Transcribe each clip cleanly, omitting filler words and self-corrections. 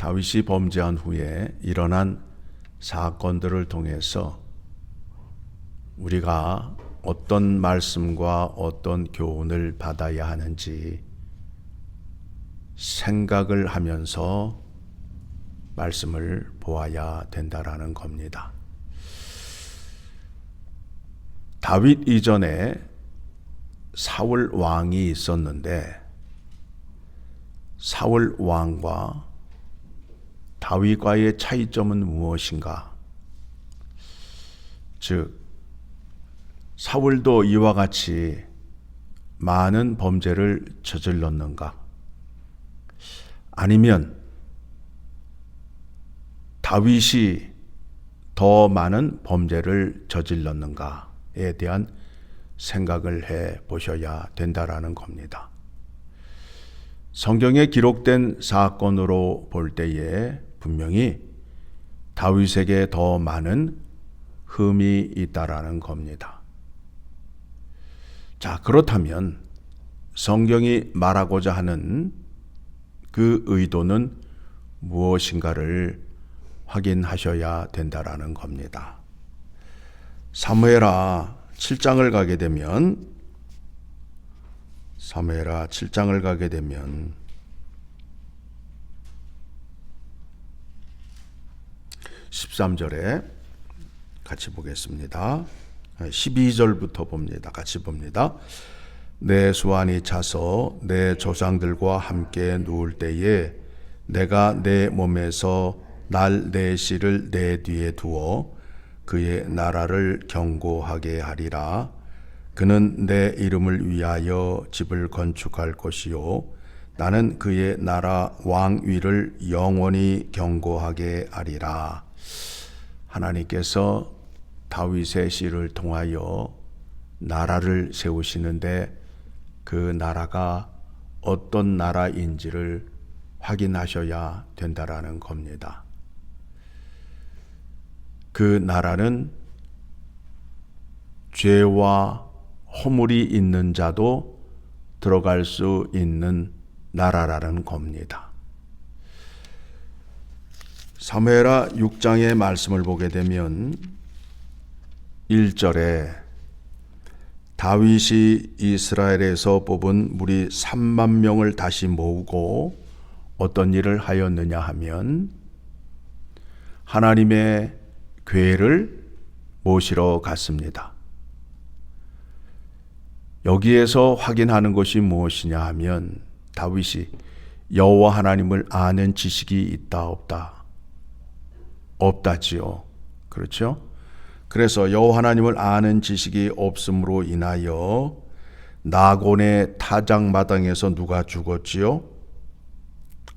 다윗이 범죄한 후에 일어난 사건들을 통해서 우리가 어떤 말씀과 어떤 교훈을 받아야 하는지 생각을 하면서 말씀을 보아야 된다라는 겁니다. 다윗 이전에 사울 왕이 있었는데 사울 왕과 다윗과의 차이점은 무엇인가? 즉 사울도 이와 같이 많은 범죄를 저질렀는가? 아니면 다윗이 더 많은 범죄를 저질렀는가에 대한 생각을 해 보셔야 된다라는 겁니다. 성경에 기록된 사건으로 볼 때에 분명히 다윗에게 더 많은 흠이 있다라는 겁니다. 자, 그렇다면 성경이 말하고자 하는 그 의도는 무엇인가를 확인하셔야 된다라는 겁니다. 사무엘하 7장을 가게 되면 13절에 같이 보겠습니다. 12절부터 봅니다. 같이 봅니다. 내 수완이 차서 내 조상들과 함께 누울 때에 내가 내 몸에서 날 내 씨를 내 뒤에 두어 그의 나라를 견고하게 하리라. 그는 내 이름을 위하여 집을 건축할 것이요 나는 그의 나라 왕위를 영원히 견고하게 하리라. 하나님께서 다윗의 씨를 통하여 나라를 세우시는데 그 나라가 어떤 나라인지를 확인하셔야 된다라는 겁니다. 그 나라는 죄와 허물이 있는 자도 들어갈 수 있는 나라라는 겁니다. 사무엘하 6장의 말씀을 보게 되면 1절에 다윗이 이스라엘에서 뽑은 무리 3만 명을 다시 모으고 어떤 일을 하였느냐 하면 하나님의 궤를 모시러 갔습니다. 여기에서 확인하는 것이 무엇이냐 하면 다윗이 여호와 하나님을 아는 지식이 있다 없다? 없다지요. 그렇죠? 그래서 여호와 하나님을 아는 지식이 없음으로 인하여 나곤의 타작마당에서 누가 죽었지요?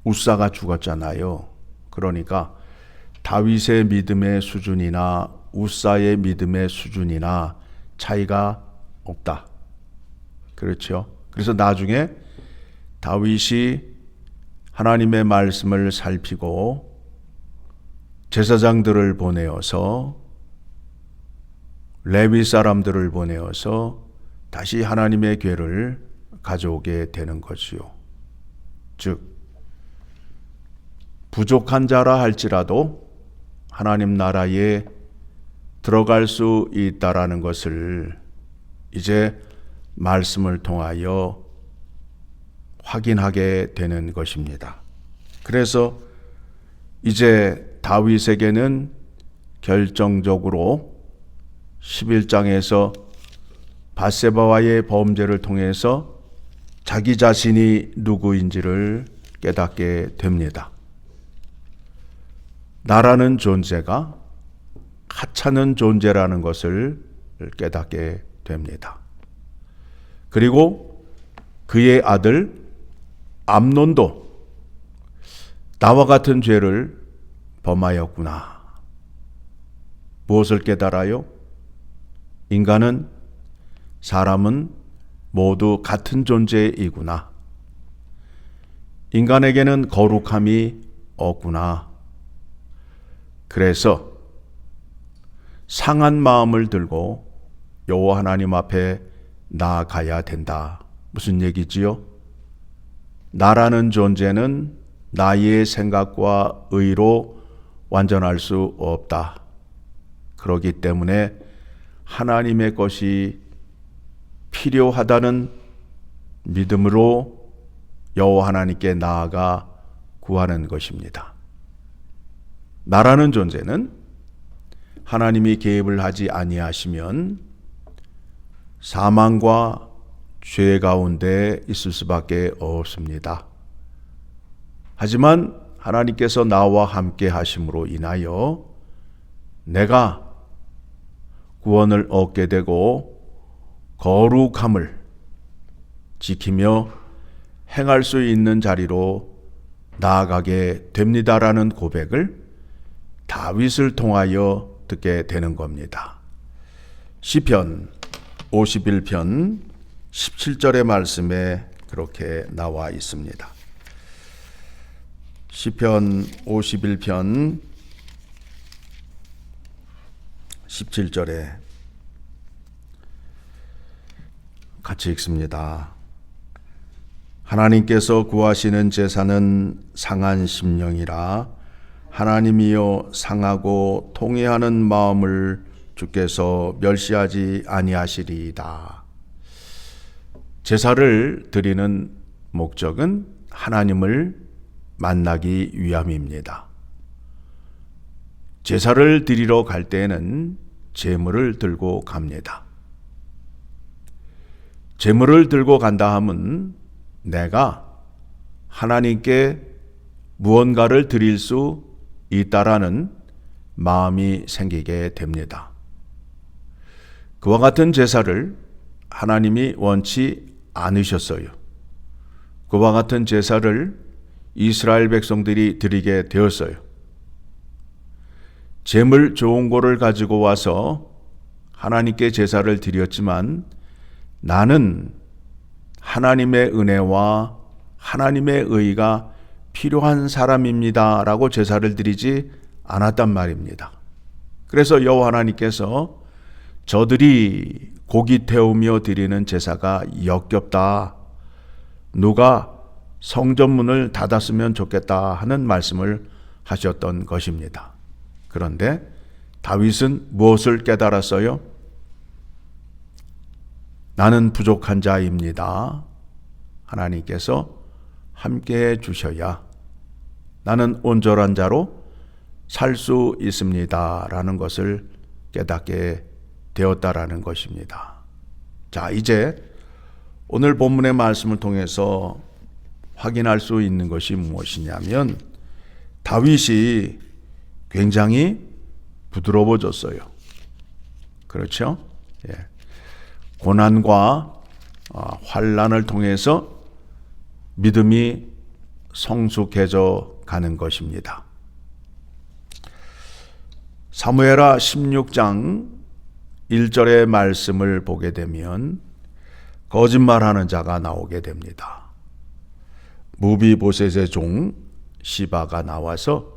우사가 죽었잖아요. 그러니까 다윗의 믿음의 수준이나 우사의 믿음의 수준이나 차이가 없다. 그렇죠? 그래서 나중에 다윗이 하나님의 말씀을 살피고 제사장들을 보내어서 레위 사람들을 보내어서 다시 하나님의 궤를 가져오게 되는 것이요. 즉 부족한 자라 할지라도 하나님 나라에 들어갈 수 있다라는 것을 이제 말씀을 통하여 확인하게 되는 것입니다. 그래서 이제 다윗에게는 결정적으로 11장에서 밧세바와의 범죄를 통해서 자기 자신이 누구인지를 깨닫게 됩니다. 나라는 존재가 하찮은 존재라는 것을 깨닫게 됩니다. 그리고 그의 아들 암논도 나와 같은 죄를 범하였구나. 무엇을 깨달아요? 사람은 모두 같은 존재이구나. 인간에게는 거룩함이 없구나. 그래서 상한 마음을 들고 여호와 하나님 앞에 나아가야 된다. 무슨 얘기지요? 나라는 존재는 나의 생각과 의로 완전할 수 없다. 그렇기 때문에 하나님의 것이 필요하다는 믿음으로 여호와 하나님께 나아가 구하는 것입니다. 나라는 존재는 하나님이 개입을 하지 아니하시면 사망과 죄 가운데 있을 수밖에 없습니다. 하지만 하나님께서 나와 함께 하심으로 인하여 내가 구원을 얻게 되고 거룩함을 지키며 행할 수 있는 자리로 나아가게 됩니다라는 고백을 다윗을 통하여 듣게 되는 겁니다. 시편 51편 17절의 말씀에 그렇게 나와 있습니다. 시편 51편 17절에 같이 읽습니다. 하나님께서 구하시는 제사는 상한 심령이라 하나님이여 상하고 통회하는 마음을 주께서 멸시하지 아니하시리이다. 제사를 드리는 목적은 하나님을 만나기 위함입니다. 제사를 드리러 갈 때에는 제물을 들고 갑니다. 제물을 들고 간다 함은 내가 하나님께 무언가를 드릴 수 있다라는 마음이 생기게 됩니다. 그와 같은 제사를 하나님이 원치 않으셨어요. 그와 같은 제사를 이스라엘 백성들이 드리게 되었어요. 제물 좋은 거를 가지고 와서 하나님께 제사를 드렸지만 나는 하나님의 은혜와 하나님의 의가 필요한 사람입니다 라고 제사를 드리지 않았단 말입니다. 그래서 여호와 하나님께서 저들이 고기 태우며 드리는 제사가 역겹다. 누가 성전문을 닫았으면 좋겠다 하는 말씀을 하셨던 것입니다. 그런데 다윗은 무엇을 깨달았어요? 나는 부족한 자입니다. 하나님께서 함께해 주셔야 나는 온전한 자로 살 수 있습니다. 라는 것을 깨닫게 되었다라는 것입니다. 자, 이제 오늘 본문의 말씀을 통해서 확인할 수 있는 것이 무엇이냐면 다윗이 굉장히 부드러워졌어요. 그렇죠? 예. 고난과 환난을 통해서 믿음이 성숙해져 가는 것입니다. 사무엘하 16장 1절의 말씀을 보게 되면 거짓말하는 자가 나오게 됩니다. 무비보셋의 종 시바가 나와서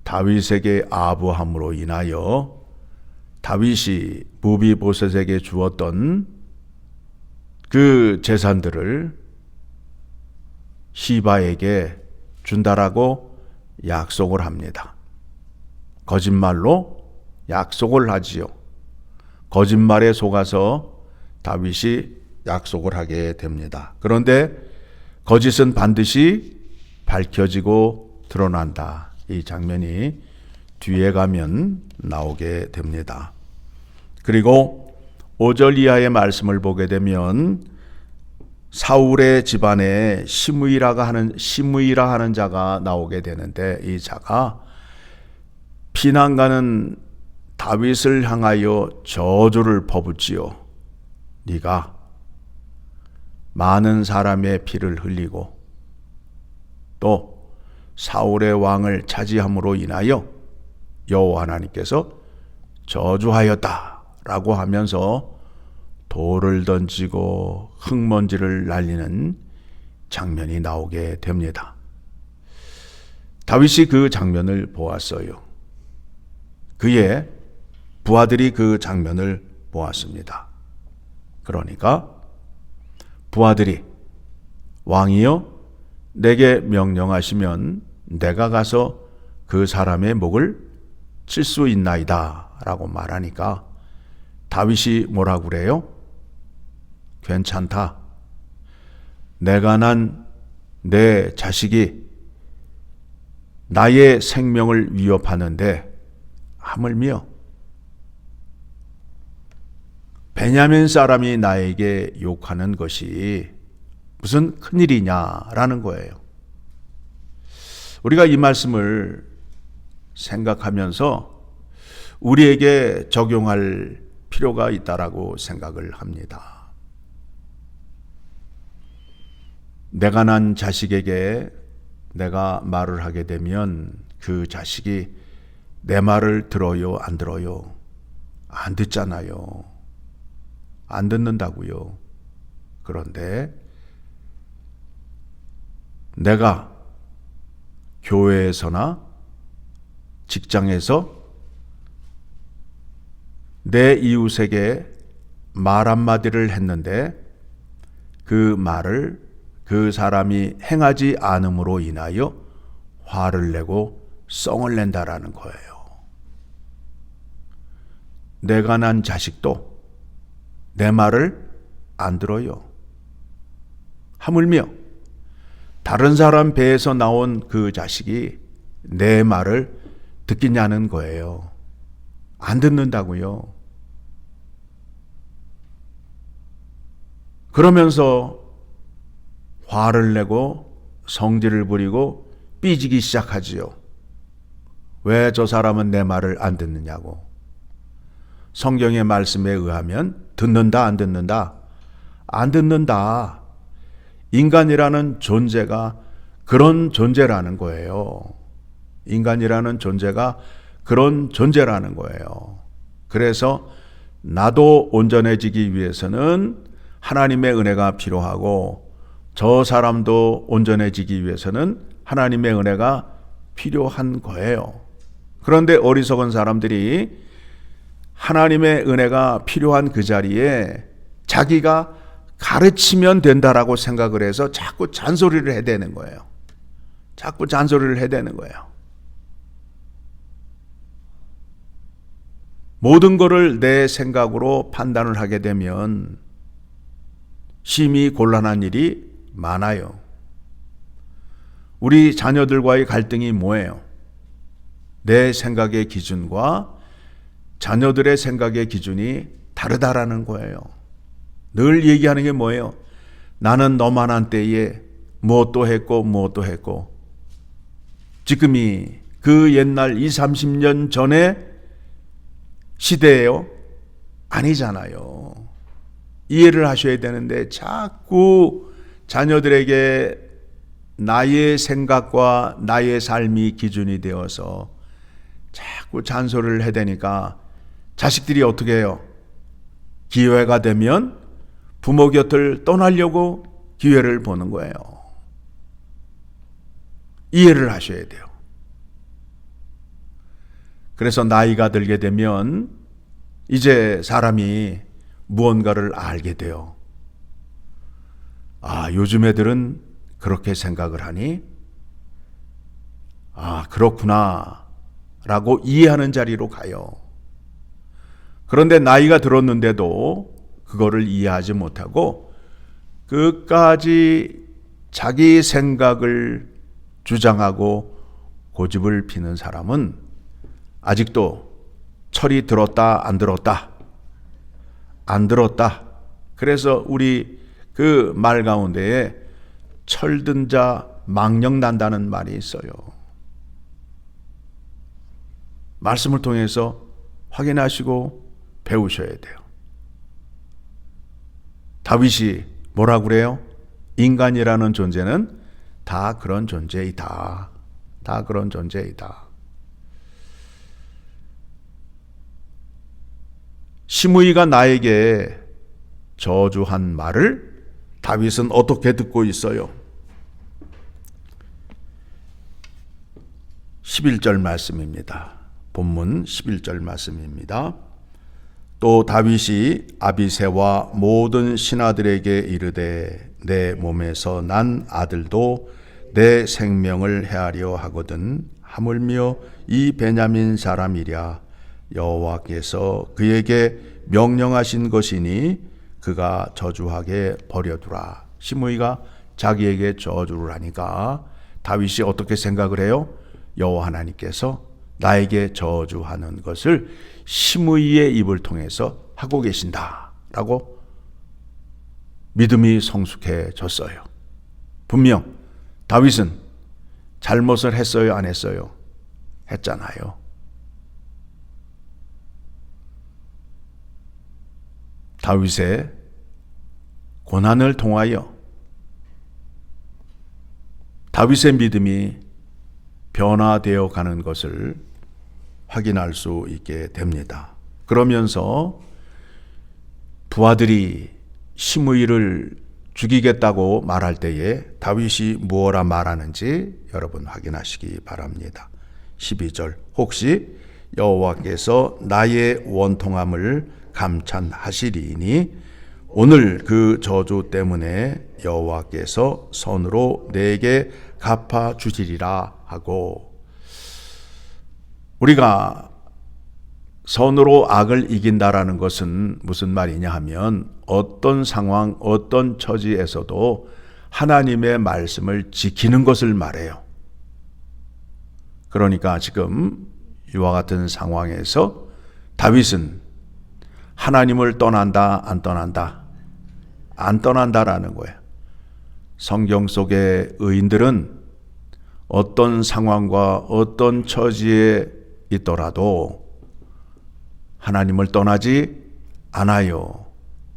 다윗에게 아부함으로 인하여 다윗이 무비보셋에게 주었던 그 재산들을 시바에게 준다라고 약속을 합니다. 거짓말로 약속을 하지요. 거짓말에 속아서 다윗이 약속을 하게 됩니다. 그런데 거짓은 반드시 밝혀지고 드러난다. 이 장면이 뒤에 가면 나오게 됩니다. 그리고 5절 이하의 말씀을 보게 되면 사울의 집안에 시므이라 하는 자가 나오게 되는데 이 자가 피난가는 다윗을 향하여 저주를 퍼붓지요. 네가 많은 사람의 피를 흘리고 또 사울의 왕을 차지함으로 인하여 여호와 하나님께서 저주하였다라고 하면서 돌을 던지고 흙먼지를 날리는 장면이 나오게 됩니다. 다윗이 그 장면을 보았어요. 그의 부하들이 그 장면을 보았습니다. 그러니까 부하들이 왕이여 내게 명령하시면 내가 가서 그 사람의 목을 칠 수 있나이다 라고 말하니까 다윗이 뭐라고 그래요? 괜찮다. 내가 난 내 자식이 나의 생명을 위협하는데 하물며 베냐민 사람이 나에게 욕하는 것이 무슨 큰일이냐라는 거예요. 우리가 이 말씀을 생각하면서 우리에게 적용할 필요가 있다라고 생각을 합니다. 내가 난 자식에게 내가 말을 하게 되면 그 자식이 내 말을 들어요, 안 들어요? 안 듣잖아요. 안 듣는다고요. 그런데 내가 교회에서나 직장에서 내 이웃에게 말 한마디를 했는데 그 말을 그 사람이 행하지 않음으로 인하여 화를 내고 썽을 낸다라는 거예요. 내가 난 자식도 내 말을 안 들어요. 하물며 다른 사람 배에서 나온 그 자식이 내 말을 듣겠냐는 거예요. 안 듣는다고요. 그러면서 화를 내고 성질을 부리고 삐지기 시작하지요. 왜 저 사람은 내 말을 안 듣느냐고. 성경의 말씀에 의하면 듣는다, 안 듣는다? 안 듣는다. 인간이라는 존재가 그런 존재라는 거예요. 인간이라는 존재가 그런 존재라는 거예요. 그래서 나도 온전해지기 위해서는 하나님의 은혜가 필요하고 저 사람도 온전해지기 위해서는 하나님의 은혜가 필요한 거예요. 그런데 어리석은 사람들이 하나님의 은혜가 필요한 그 자리에 자기가 가르치면 된다라고 생각을 해서 자꾸 잔소리를 해대는 거예요. 자꾸 잔소리를 해대는 거예요. 모든 것을 내 생각으로 판단을 하게 되면 심히 곤란한 일이 많아요. 우리 자녀들과의 갈등이 뭐예요? 내 생각의 기준과 자녀들의 생각의 기준이 다르다라는 거예요. 늘 얘기하는 게 뭐예요? 나는 너만한 때에 무엇도 했고 무엇도 했고 지금이 그 옛날 20, 30년 전의 시대예요? 아니잖아요. 이해를 하셔야 되는데 자꾸 자녀들에게 나의 생각과 나의 삶이 기준이 되어서 자꾸 잔소리를 해대니까 자식들이 어떻게 해요? 기회가 되면 부모 곁을 떠나려고 기회를 보는 거예요. 이해를 하셔야 돼요. 그래서 나이가 들게 되면 이제 사람이 무언가를 알게 돼요. 아, 요즘 애들은 그렇게 생각을 하니? 아, 그렇구나 라고 이해하는 자리로 가요. 그런데 나이가 들었는데도 그거를 이해하지 못하고 끝까지 자기 생각을 주장하고 고집을 피는 사람은 아직도 철이 들었다, 안 들었다? 안 들었다. 그래서 우리 그 말 가운데에 철든 자 망령 난다는 말이 있어요. 말씀을 통해서 확인하시고 배우셔야 돼요. 다윗이 뭐라고 그래요? 인간이라는 존재는 다 그런 존재이다. 다 그런 존재이다. 시므이가 나에게 저주한 말을 다윗은 어떻게 듣고 있어요? 11절 말씀입니다. 본문 11절 말씀입니다. 또 다윗이 아비새와 모든 신하들에게 이르되 내 몸에서 난 아들도 내 생명을 해하려 하거든 하물며 이 베냐민 사람이랴 여호와께서 그에게 명령하신 것이니 그가 저주하게 버려두라. 시므이가 자기에게 저주를 하니까 다윗이 어떻게 생각을 해요? 여호와 하나님께서 나에게 저주하는 것을 시므이의 입을 통해서 하고 계신다라고 믿음이 성숙해졌어요. 분명 다윗은 잘못을 했어요, 안 했어요? 했잖아요. 다윗의 고난을 통하여 다윗의 믿음이 변화되어 가는 것을 확인할 수 있게 됩니다. 그러면서 부하들이 시므이를 죽이겠다고 말할 때에 다윗이 무엇라 말하는지 여러분 확인하시기 바랍니다. 12절 혹시 여호와께서 나의 원통함을 감찬하시리니 오늘 그 저주 때문에 여호와께서 손으로 내게 갚아주시리라 하고, 우리가 선으로 악을 이긴다라는 것은 무슨 말이냐 하면 어떤 상황, 어떤 처지에서도 하나님의 말씀을 지키는 것을 말해요. 그러니까 지금 이와 같은 상황에서 다윗은 하나님을 떠난다, 안 떠난다? 안 떠난다라는 거예요. 성경 속의 의인들은 어떤 상황과 어떤 처지에 있더라도 하나님을 떠나지 않아요.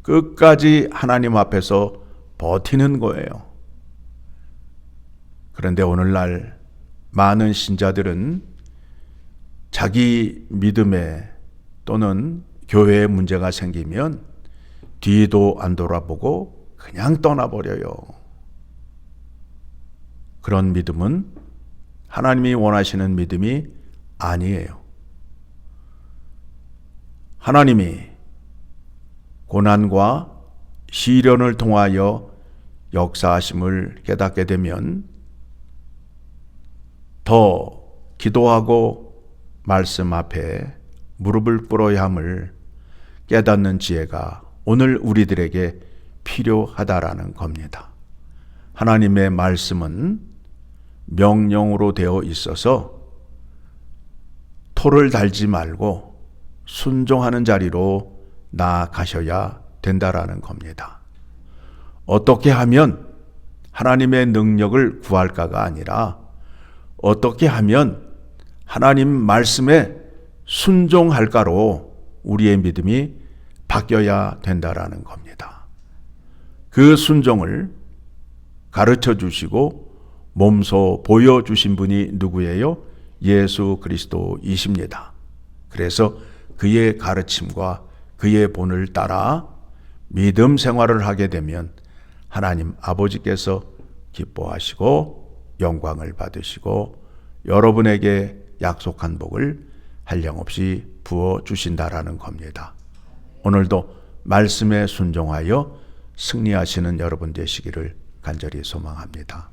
끝까지 하나님 앞에서 버티는 거예요. 그런데 오늘날 많은 신자들은 자기 믿음에 또는 교회에 문제가 생기면 뒤도 안 돌아보고 그냥 떠나버려요. 그런 믿음은 하나님이 원하시는 믿음이 아니에요. 하나님이 고난과 시련을 통하여 역사하심을 깨닫게 되면 더 기도하고 말씀 앞에 무릎을 꿇어야 함을 깨닫는 지혜가 오늘 우리들에게 필요하다라는 겁니다. 하나님의 말씀은 명령으로 되어 있어서 토를 달지 말고 순종하는 자리로 나아가셔야 된다라는 겁니다. 어떻게 하면 하나님의 능력을 구할까가 아니라 어떻게 하면 하나님 말씀에 순종할까로 우리의 믿음이 바뀌어야 된다라는 겁니다. 그 순종을 가르쳐 주시고 몸소 보여주신 분이 누구예요? 예수 그리스도이십니다. 그래서 그의 가르침과 그의 본을 따라 믿음 생활을 하게 되면 하나님 아버지께서 기뻐하시고 영광을 받으시고 여러분에게 약속한 복을 한량없이 부어주신다라는 겁니다. 오늘도 말씀에 순종하여 승리하시는 여러분 되시기를 간절히 소망합니다.